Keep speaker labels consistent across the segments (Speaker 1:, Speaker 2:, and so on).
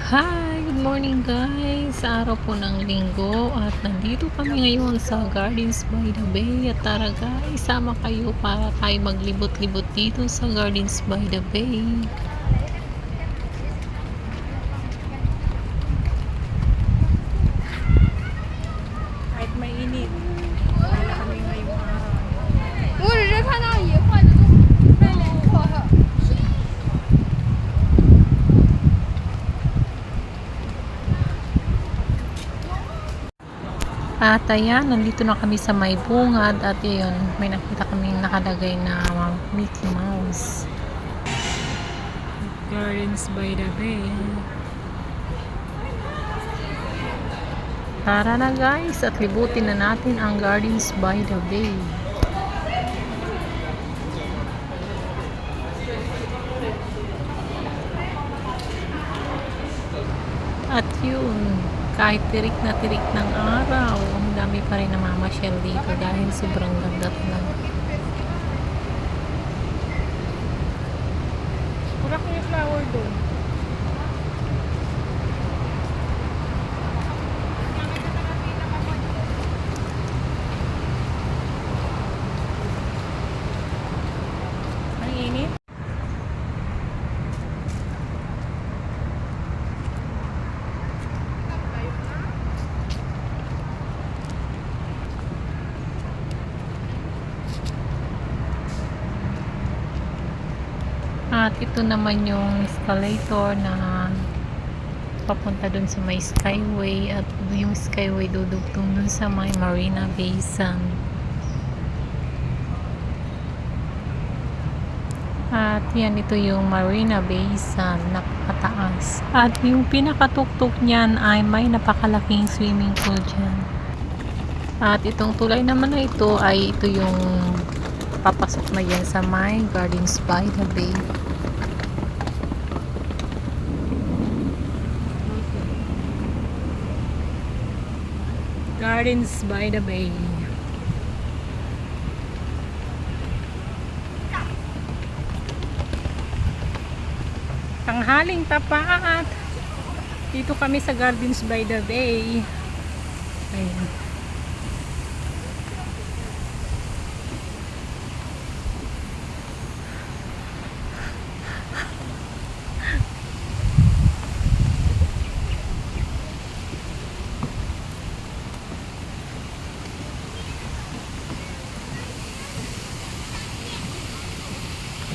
Speaker 1: Hi! Good morning guys! Sa araw po ng linggo at nandito kami ngayon sa Gardens by the Bay at tara guys, sama kayo para tayo maglibot-libot dito sa Gardens by the Bay.
Speaker 2: Kahit mainit, wala kami ngayong araw.
Speaker 3: 我只是看到野换的就被那错了。
Speaker 1: At ayan, nandito na kami sa may bungad at yun, may nakita kaming nakalagay na Mickey Mouse. Gardens by the Bay. Tara na guys at libutin na natin ang Gardens by the Bay. At yun, kahit tirik ng araw, ang dami pa rin namamasyal dito dahil sobrang ganda talaga.
Speaker 2: Pura ko yung flower doon. Ang init.
Speaker 1: At ito naman yung escalator na papunta dun sa may Skyway at yung Skyway dudugtong dun sa may Marina Bay Sand. At yan, ito yung Marina Bay Sand, napakataas. At yung pinakatuktok niyan ay may napakalaking swimming pool dyan. At itong tulay naman na ito ay ito yung papasok na yan sa may Gardens by the Bay. Gardens by the Bay. Tanghaling tapat. Dito kami sa Gardens by the Bay. Ayan.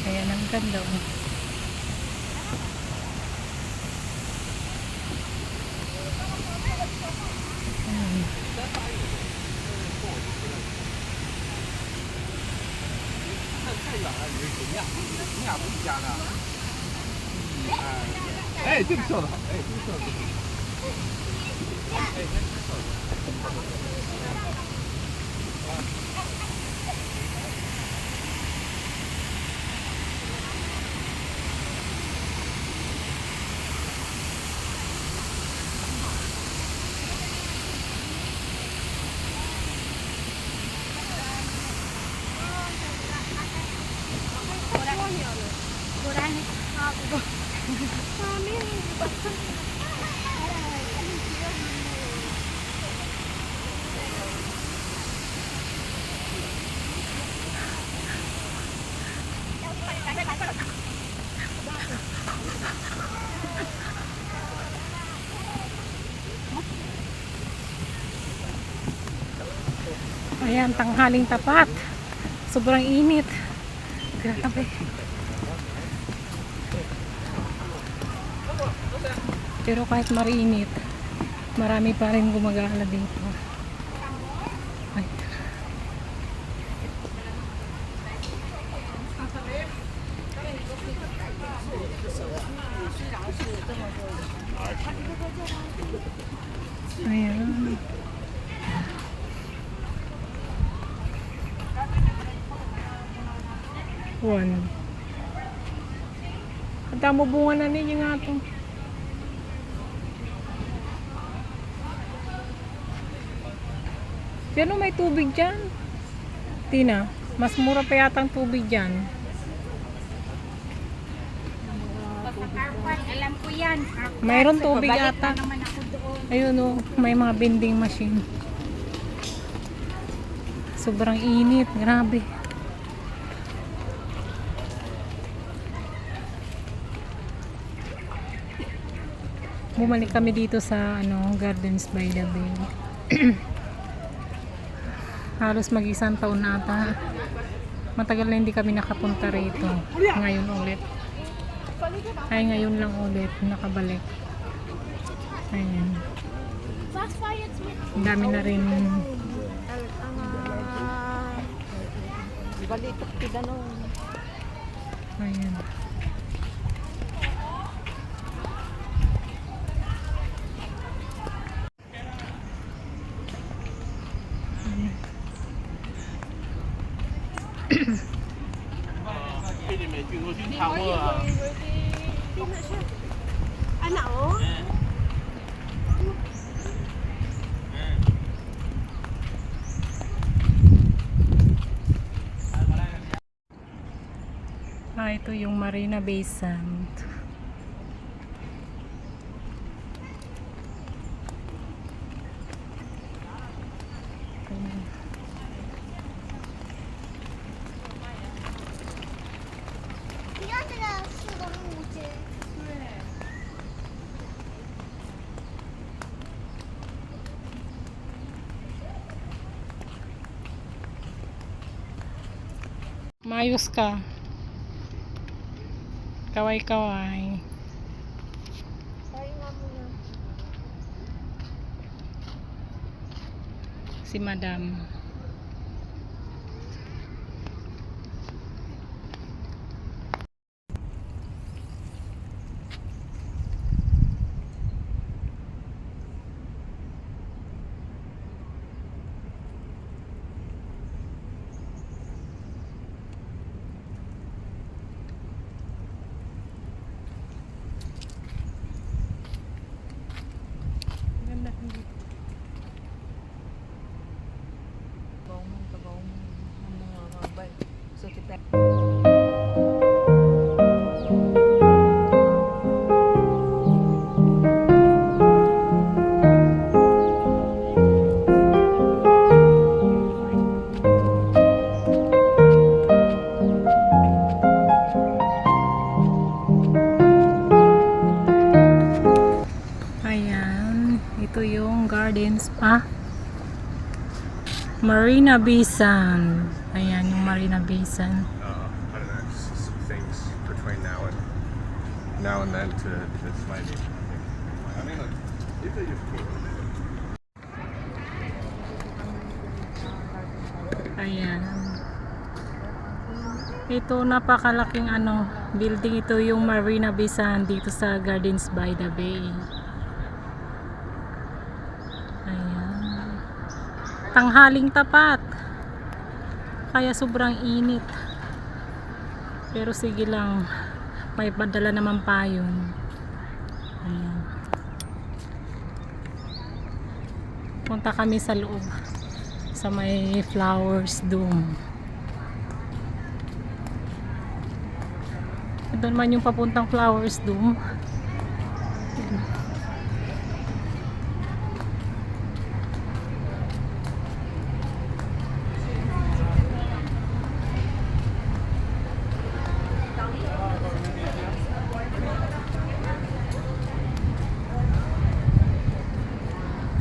Speaker 1: Ayan, ang ganda. Ayan, tanghaling tapat. Sobrang init. Grabe. Pero kahit marinit, marami pa rin gumagala dito. Ay. Ayan. One. Ang damo bunga na ninyo nga ito. Diyan may tubig dyan. Tina, mas mura pa yata ang tubig dyan.
Speaker 2: Alam ko yan.
Speaker 1: Mayroon tubig
Speaker 2: Babalik
Speaker 1: ata.
Speaker 2: na naman ako doon.
Speaker 1: Ayun o, may mga vending machine. Sobrang init, grabe. Bumalik kami dito sa Gardens by the Bay. Halos mag-isang taon na ata. Matagal na hindi kami nakapunta rito. Ngayon ulit. Ay, ngayon lang ulit nakabalik. Ayan. Ang dami na rin.
Speaker 2: Balitok tiganong.
Speaker 1: Ayan.
Speaker 3: Anak oh.
Speaker 1: Ito yung Marina Bay Sand.
Speaker 3: 얘들아, 술 너무 못해.
Speaker 1: Mayos ka. Kaway-kaway.
Speaker 3: Pahinga muna.
Speaker 1: Si Madam. Ganda dito. Ayan, ito yung gardens pa. Marina Bay Sand. Ayan yung Marina Bay Sand.
Speaker 4: I don't know, just some things between now and then to maybe. I mean, look, if they just put
Speaker 1: Ayan. Ito napakalaking building, ito yung Marina Bay Sand dito sa Gardens by the Bay. Ayan. Tanghaling tapat. Kaya sobrang init. Pero sige lang. May padala naman pa yun. Ayan. Punta kami sa loob. Sa may flowers dome. Ito naman yung papuntang flowers dome.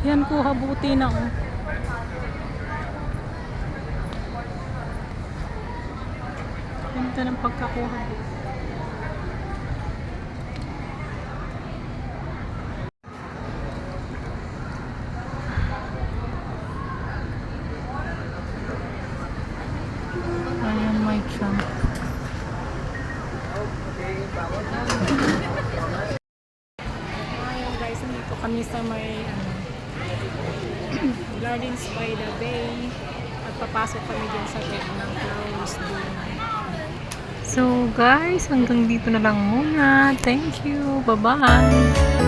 Speaker 1: Yan, kuha buti na oh. Ganda ng pagkakuha. Ayan, may trunk. Ayan guys, nandito kami sa may Gardens by the Bay at papasok kami dyan sa loob ng flowers dome. So guys, hanggang dito na lang muna. Thank you. Bye-bye.